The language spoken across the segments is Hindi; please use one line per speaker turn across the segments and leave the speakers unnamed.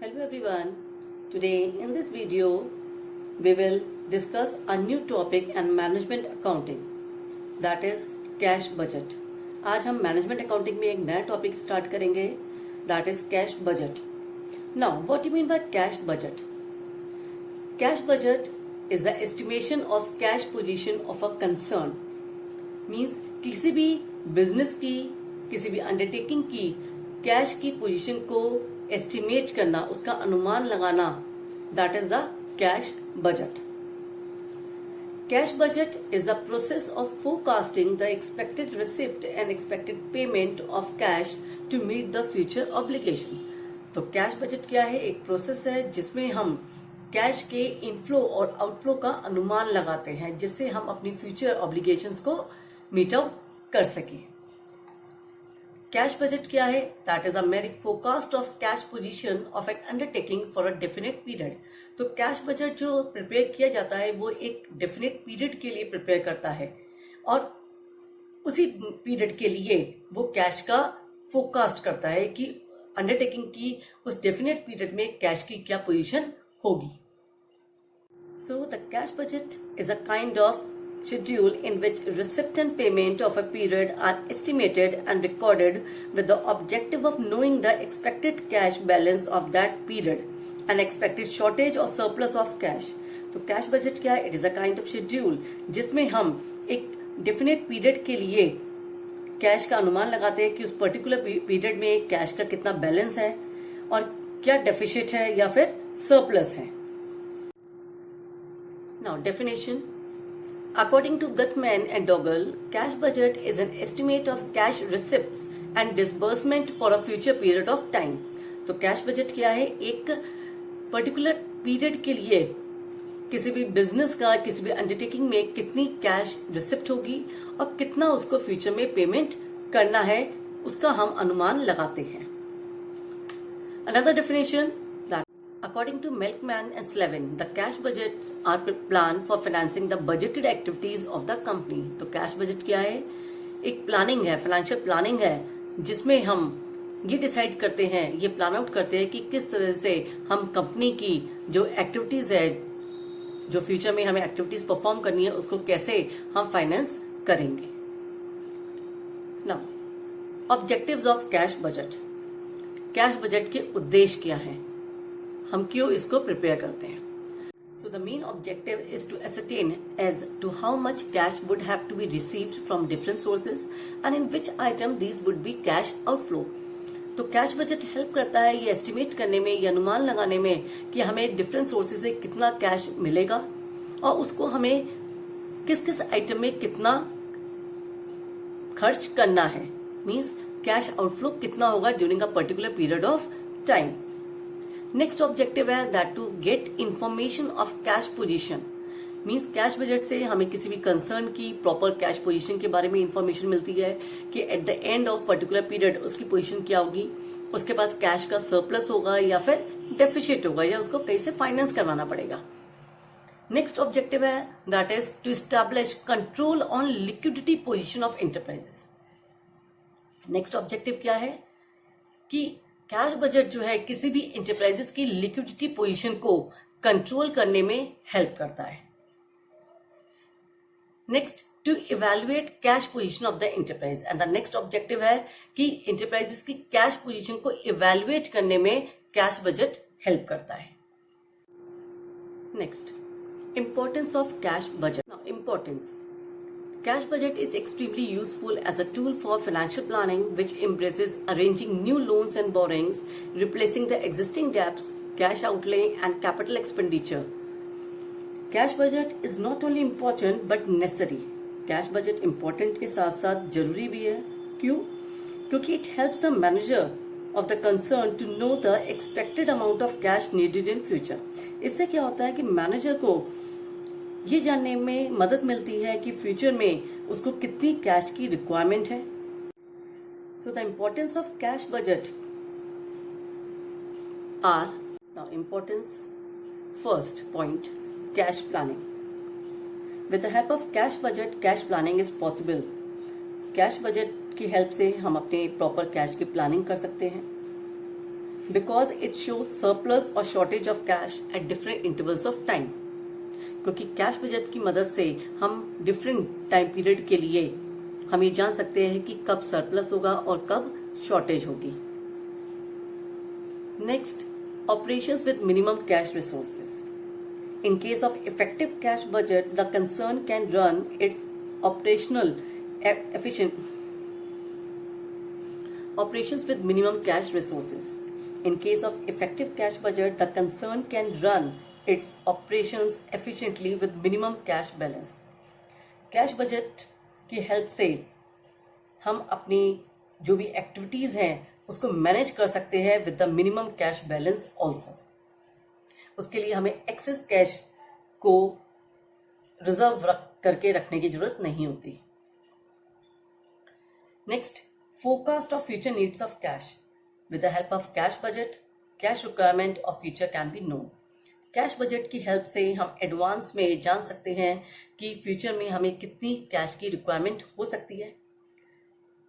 Hello everyone. Today in this video we will discuss a new topic and management accounting, that is cash budget. आज हम मैनेजमेंट अकाउंटिंग में एक नया टॉपिक स्टार्ट करेंगे, that is cash budget. Now what do you mean by cash budget? Cash budget is the estimation of cash position of a concern. Means किसी भी बिजनेस की, किसी भी अंडरटेकिंग की कैश की पोजीशन को एस्टिमेट करना, उसका अनुमान लगाना, that is the cash budget. Cash budget is the process of forecasting the expected receipt and expected payment of cash to meet the future obligation. तो कैश बजट क्या है? एक प्रोसेस है जिसमें हम कैश के इनफ्लो और आउटफ्लो का अनुमान लगाते हैं, जिससे हम अपनी फ्यूचर ऑब्लिगेशंस को मीट आउट कर सकें. कैश बजट क्या है? दैट इज अ मेरी forecast of cash position of N undertaking for a definite period. तो कैश बजट जो प्रिपेयर किया जाता है वो एक डेफिनेट पीरियड के लिए प्रिपेयर करता है और उसी पीरियड के लिए वो कैश का फोरकास्ट करता है कि अंडरटेकिंग की उस डेफिनेट पीरियड में कैश की क्या पोजीशन होगी. So the cash budget is a kind of schedule in which receipt and payment of a period are estimated and recorded with the objective of knowing the expected cash balance of that period and expected shortage or surplus of cash. तो कैश बजट क्या है? It is a kind of schedule जिसमें हम एक डेफिनेट पीरियड के लिए कैश का अनुमान लगाते हैं कि उस पर्टिकुलर पीरियड में कैश का कितना बैलेंस है और क्या डेफिसिट है या फिर सरप्लस है. Now definition. According to Gutman and Doggle, cash budget is an estimate of cash receipts and disbursement for a future period of time. तो कैश बजट क्या है? एक पर्टिकुलर पीरियड के लिए किसी भी बिजनेस का, किसी भी अंडरटेकिंग में कितनी कैश रिसिप्ट होगी और कितना उसको फ्यूचर में पेमेंट करना है, उसका हम अनुमान लगाते हैं. Another definition. According to Melkman and Slevin, the cash budgets are planned for financing the budgeted activities of the company. तो कैश बजट क्या है? एक प्लानिंग है, फाइनेंशियल प्लानिंग है, जिसमें हम ये डिसाइड करते हैं, ये प्लान आउट करते हैं कि किस तरह से हम कंपनी की जो एक्टिविटीज है, जो फ्यूचर में हमें एक्टिविटीज परफॉर्म करनी है, उसको कैसे हम फाइनेंस करेंगे. Now objectives of cash budget. Cash budget के उद्देश्य क्या है? हम क्यों इसको प्रिपेयर करते हैं? So the main objective is to ascertain as to how much cash would have to be received from different sources and in which item these would be cash outflow. तो कैश बजट हेल्प करता है ये एस्टिमेट करने में, ये अनुमान लगाने में कि हमें डिफरेंट सोर्सेज से कितना कैश मिलेगा और उसको हमें किस किस आइटम में कितना खर्च करना है. मीन्स कैश आउटफ्लो कितना होगा during a particular period of time. Next objective है that to get information of cash position. Means cash budget से हमें किसी भी कंसर्न की प्रॉपर कैश पोजीशन के बारे में इंफॉर्मेशन मिलती है कि at the end of particular period उसकी पोजीशन क्या होगी, उसके पास कैश का सरप्लस होगा या फिर डेफिसिट होगा या उसको कैसे फाइनेंस करवाना पड़ेगा. नेक्स्ट ऑब्जेक्टिव है that is to establish control on liquidity position of enterprises. Next objective क्या है कि कैश बजट जो है किसी भी एंटरप्राइजेस की लिक्विडिटी पोजीशन को कंट्रोल करने में हेल्प करता है. Next to evaluate cash position of the enterprise. And the next objective है कि एंटरप्राइजेस की कैश पोजीशन को इवैल्यूएट करने में कैश बजट हेल्प करता है. Next, importance of cash budget. Now importance. Cash budget is extremely useful as a tool for financial planning, which embraces arranging new loans and borrowings, replacing the existing debts, cash outlay, and capital expenditure. Cash budget is not only important but necessary. Cash budget important के साथ साथ जरूरी भी है. क्यों? क्योंकि it helps the manager of the concern to know the expected amount of cash needed in future. इससे क्या होता है कि मैनेजर को ये जानने में मदद मिलती है कि फ्यूचर में उसको कितनी कैश की रिक्वायरमेंट है. So the importance of cash budget are. Now importance. First point, cash planning. With the help of cash budget cash planning is possible. Cash budget की हेल्प से हम अपने प्रॉपर कैश की प्लानिंग कर सकते हैं. बिकॉज इट शोज सरप्लस और shortage of cash at different intervals of time. क्योंकि कैश बजट की मदद से हम डिफरेंट टाइम पीरियड के लिए हम ये जान सकते हैं कि कब सरप्लस होगा और कब शॉर्टेज होगी। Next, operations with minimum cash resources. In case of effective cash budget, the concern can run its operations with minimum cash resources. In case of effective cash budget, the concern can run its operations efficiently with minimum cash balance. Cash budget की हेल्प से हम अपनी जो भी एक्टिविटीज हैं उसको मैनेज कर सकते हैं with the minimum cash balance also. उसके लिए हमें एक्सेस कैश को रिजर्व करके रखने की जरूरत नहीं होती। Next, forecast of future needs of cash. With the help of cash budget, cash requirement of future can be known. Cash budget की हेल्प से हम एडवांस में जान सकते हैं कि फ्यूचर में हमें कितनी कैश की रिक्वायरमेंट हो सकती है,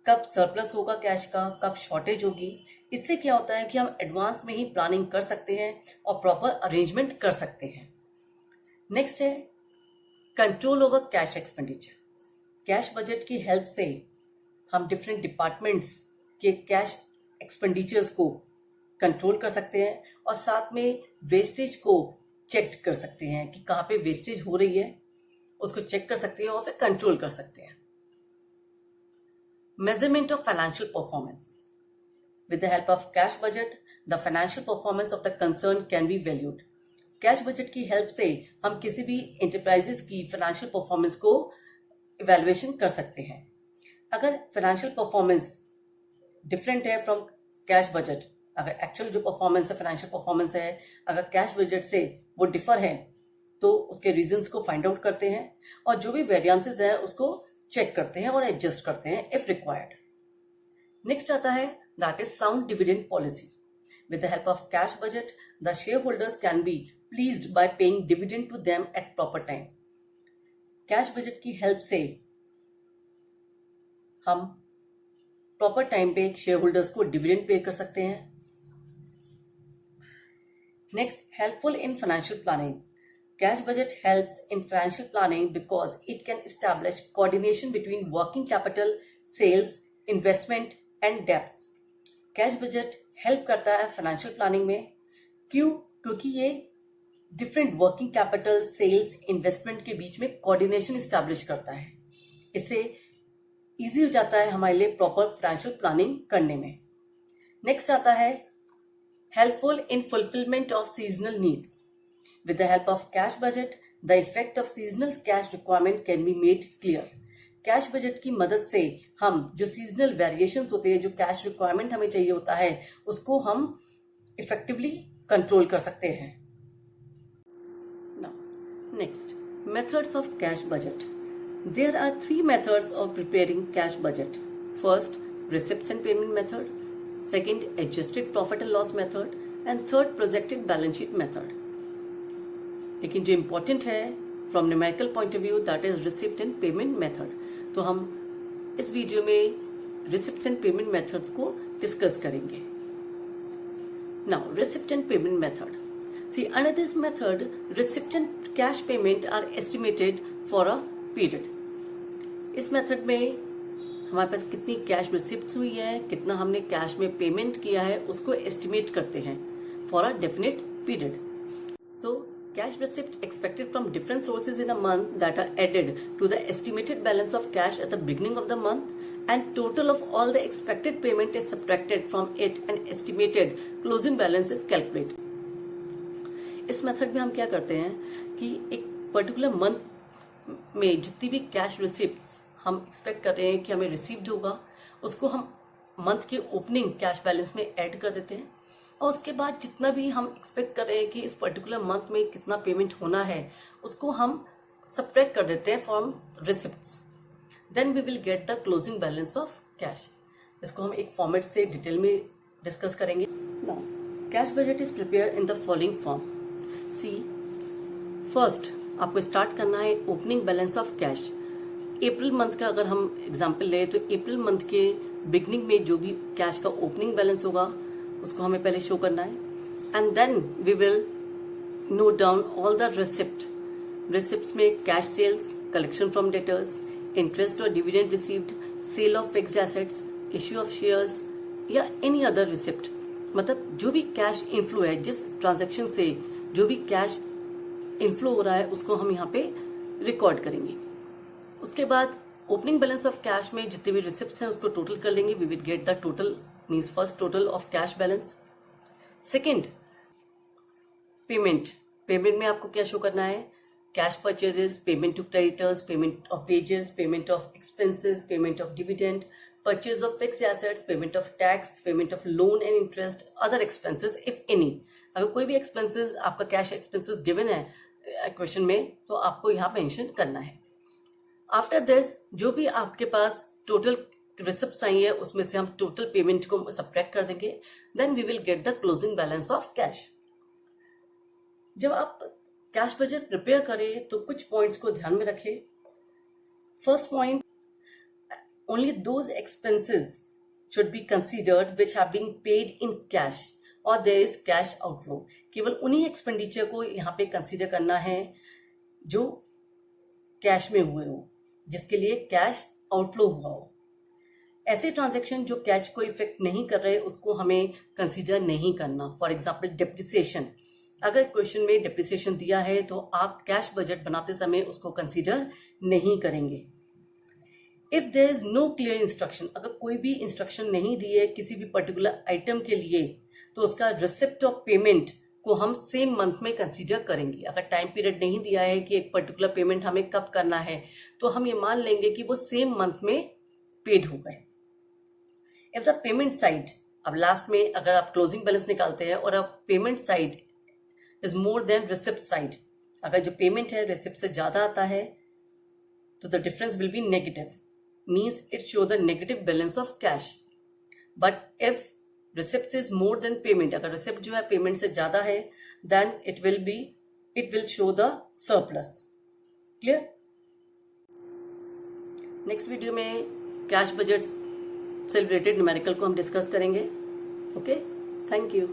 कब सरप्लस होगा कैश का, कब शॉर्टेज होगी। इससे क्या होता है कि हम एडवांस में ही प्लानिंग कर सकते हैं और प्रॉपर अरेंजमेंट कर सकते हैं। नेक्स्ट है control over cash expenditure. Cash budget की हेल्प से हम डिफरेंट डिपार्टमेंट्स के कैश एक्सपेंडिचर्स को कंट्रोल कर सकते हैं और साथ में वेस्टेज को चेक कर सकते हैं कि कहाँ पे वेस्टेज हो रही है, उसको चेक कर सकते हैं और फिर कंट्रोल कर सकते हैं। Measurement of financial performances. With the help of cash budget, the financial performance of the concern can be valued. Cash budget की हेल्प से हम किसी भी एंटरप्राइजेस की फाइनेंशियल परफॉर्मेंस को इवैल्यूएशन कर सकते हैं। अगर फाइनेंशियल परफॉर्मेंस डिफरेंट है फ्रॉम कैश बजट, अगर एक्चुअल जो परफॉर्मेंस है फाइनेंशियल परफॉर्मेंस है अगर कैश बजट से वो डिफर है तो उसके रीजंस को फाइंड आउट करते हैं और जो भी वेरिएंसेस है उसको चेक करते हैं और एडजस्ट करते हैं इफ रिक्वायर्ड। नेक्स्ट आता है that is sound dividend policy. With the help of cash budget, the share holders can be pleased by paying dividend to them at proper time. Cash budget की हेल्प से हम प्रॉपर टाइम पे शेयर होल्डर्स को डिविडेंड पे कर सकते हैं। Next, helpful in financial planning. Cash budget helps in financial planning because it can establish coordination between working capital, sales, investment and debts. Cash budget help करता है financial planning में। क्यों? क्योंकि ये different working capital, sales, investment के बीच में coordination establish करता है। इससे easy हो जाता है हमारे लिए proper financial planning करने में। Next आता है helpful in fulfillment of seasonal needs. With the help of cash budget, the effect of seasonal cash requirement can be made clear. Cash budget की मदद से हम जो सीजनल वेरिएशंस होते हैं, जो कैश रिक्वायरमेंट हमें चाहिए होता है, उसको हम इफेक्टिवली कंट्रोल कर सकते हैं। Now next, methods of cash budget. There are 3 methods of preparing cash budget. First, receipts and payment method, second, adjusted profit and loss method and third, projected balance sheet method. लेकिन जो इम्पोर्टेंट है from numerical point of view that is receipt and payment method. तो हम इस वीडियो में रिसिप्ट एंड पेमेंट मेथड को डिस्कस करेंगे। Now receipt and payment method. See under this method receipt and cash payment are estimated for a period. इस मेथड में हमारे पास कितनी कैश रिसिप्ट हुई है, कितना हमने कैश में पेमेंट किया है, उसको एस्टिमेट करते हैं for a definite period. So cash receipt expected from different sources in a month that are added to the estimated balance of cash at the beginning of the month, and total of all the expected payment is subtracted from it and estimated closing balance is calculated। इस मेथड में हम क्या करते हैं कि एक पर्टिकुलर मंथ में जितनी भी कैश रिसिप्ट्स हम एक्सपेक्ट कर रहे हैं कि हमें रिसीव्ड होगा, उसको हम मंथ के ओपनिंग कैश बैलेंस में ऐड कर देते हैं और उसके बाद जितना भी हम एक्सपेक्ट कर रहे हैं कि इस पर्टिकुलर मंथ में कितना पेमेंट होना है, उसको हम सब्ट्रैक्ट कर देते हैं from receipts. Then we will get the closing balance of cash. इसको हम एक फॉर्मेट से डिटेल में डिस्कस करेंगे। Now cash budget is prepare in the following form. See, first आपको स्टार्ट करना है opening balance of cash. April month का अगर हम एग्जाम्पल लें तो अप्रैल मंथ के बिगनिंग में जो भी कैश का ओपनिंग बैलेंस होगा उसको हमें पहले शो करना है, and then we will note down all the receipt. Receipts में cash sales, collection from debtors, interest और dividend received, sale of fixed assets, issue of shares या एनी अदर रिसिप्ट, मतलब जो भी कैश इनफ्लो है, जिस ट्रांजैक्शन से जो भी कैश इनफ्लो हो रहा है उसको हम यहाँ पे रिकॉर्ड करेंगे। उसके बाद ओपनिंग बैलेंस ऑफ कैश में जितने भी रिसिप्ट्स हैं उसको टोटल कर लेंगे। We will get the total, means first total of cash balance. Second, payment. Payment में आपको क्या शो करना है? Cash purchases, payment to creditors, payment of wages, payment of expenses, payment of dividend, purchase of fixed assets, payment of tax, payment of loan and interest, other expenses if any. अगर कोई भी एक्सपेंसेस आपका कैश एक्सपेंसेस गिवन है क्वेश्चन में तो आपको यहाँ मेंशन करना है। आफ्टर दिस जो भी आपके पास टोटल रिसिप्ट्स आई है उसमें से हम टोटल पेमेंट को सब्ट्रैक्ट कर देंगे। Then we will get the closing balance of cash. जब आप कैश बजट प्रिपेयर करें तो कुछ पॉइंट्स को ध्यान में रखें। First point, only those expenses should be considered which have been paid in cash or there is cash outflow। केवल उन्हीं एक्सपेंडिचर को यहाँ पे कंसीडर करना है जो कैश में हुए हो, जिसके लिए कैश आउटफ्लो हुआ हो। ऐसे ट्रांजैक्शन जो कैश को इफेक्ट नहीं कर रहे उसको हमें कंसीडर नहीं करना। फॉर एग्जाम्पल डिप्रिसिएशन, अगर क्वेश्चन में डिप्रिसिएशन दिया है तो आप कैश बजट बनाते समय उसको कंसीडर नहीं करेंगे। If there is no clear instruction, अगर कोई भी इंस्ट्रक्शन नहीं दी है किसी भी पर्टिकुलर आइटम के लिए तो उसका रिसिप्ट ऑफ पेमेंट को हम सेम मंथ में कंसीडर करेंगे। अगर टाइम पीरियड नहीं दिया है कि एक पर्टिकुलर पेमेंट हमें कब करना है तो हम ये मान लेंगे कि वो सेम मंथ में पेड हो गए। इफ द पेमेंट साइड, अब लास्ट में अगर आप क्लोजिंग बैलेंस निकालते हैं और अब payment side is more than receipt side, अगर जो पेमेंट है रिसिप्ट से ज्यादा आता है तो the difference will be negative, means it show the negative balance of cash। but if receipts is more than payment, अगर receipt जो है payment से ज्यादा है then it will show the surplus। clear? next video में कैश बजट से रिलेटेड न्यूमेरिकल को हम डिस्कस करेंगे। Okay, thank you.